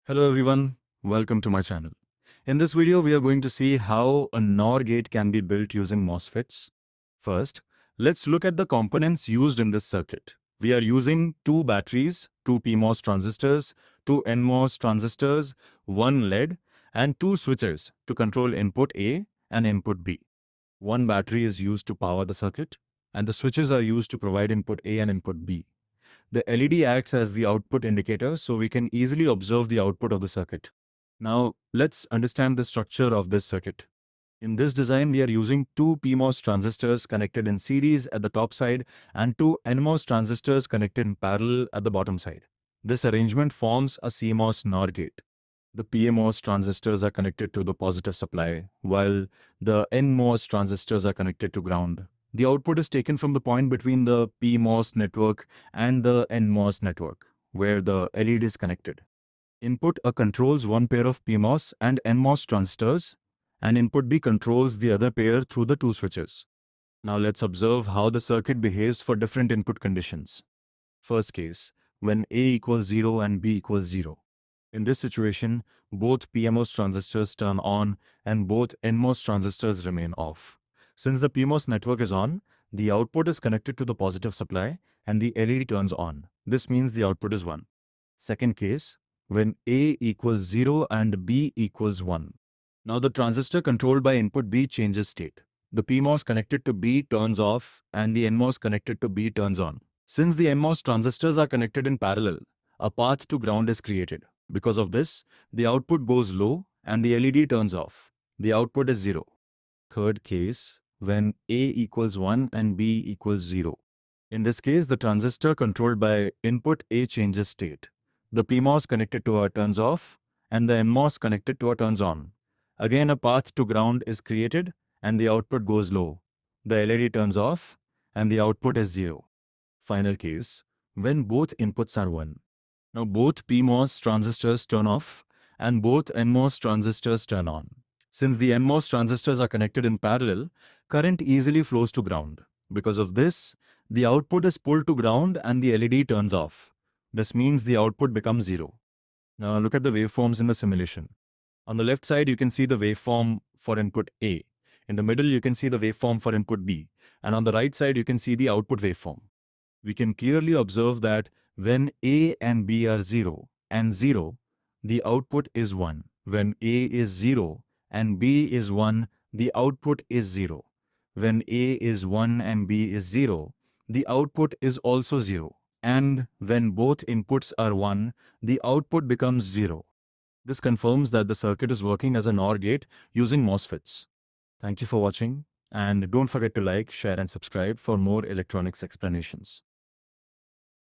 Hello everyone, welcome to my channel. In this video, we are going to see how a NOR gate can be built using MOSFETs. First, let's look at the components used in this circuit. We are using two batteries, two pmos transistors, two nmos transistors, one LED, and two switches to control input A and input B. One battery is used to power the circuit, and the switches are used to provide input A and input B. The LED acts as the output indicator, so we can easily observe the output of the circuit. Now, let's understand the structure of this circuit. In this design, we are using two pmos transistors connected in series at the top side and two nmos transistors connected in parallel at the bottom side. This arrangement forms a CMOS NOR gate. The pmos transistors are connected to the positive supply, while the nmos transistors are connected to ground. The output is taken from the point between the pmos network and the nmos network, where the LED is connected. Input A controls one pair of pmos and nmos transistors, and input B controls the other pair through the two switches. Now let's observe how the circuit behaves for different input conditions. First case, when A equals 0 and B equals 0. In this situation, both pmos transistors turn on and both nmos transistors remain off. Since the pmos network is on, the output is connected to the positive supply and the LED turns on. This means the output is 1. Second case, when A equals 0 and B equals 1. Now the transistor controlled by input B changes state. The pmos connected to B turns off and the nmos connected to B turns on. Since the nmos transistors are connected in parallel, a path to ground is created. Because of this, the output goes low and the LED turns off. The output is 0. Third case, when A equals 1 and B equals 0. In this case, the transistor controlled by input A changes state. The PMOS connected to A turns off and the NMOS connected to A turns on. Again, a path to ground is created and the output goes low. The LED turns off and the output is 0. Final case, when both inputs are 1. Now both PMOS transistors turn off and both NMOS transistors turn on. Since the NMOS transistors are connected in parallel, current easily flows to ground. Because of this, the output is pulled to ground and the LED turns off. This means the output becomes 0. Now look at the waveforms in the simulation. On the left side, you can see the waveform for input A. In the middle, you can see the waveform for input B. And on the right side, you can see the output waveform. We can clearly observe that when A and B are 0 and 0, the output is 1. When A is 0 and B is 1, the output is 0. When A is 1 and B is 0, the output is also 0. And when both inputs are 1, the output becomes 0. This confirms that the circuit is working as a NOR gate using MOSFETs. Thank you for watching, and don't forget to like, share and subscribe for more electronics explanations.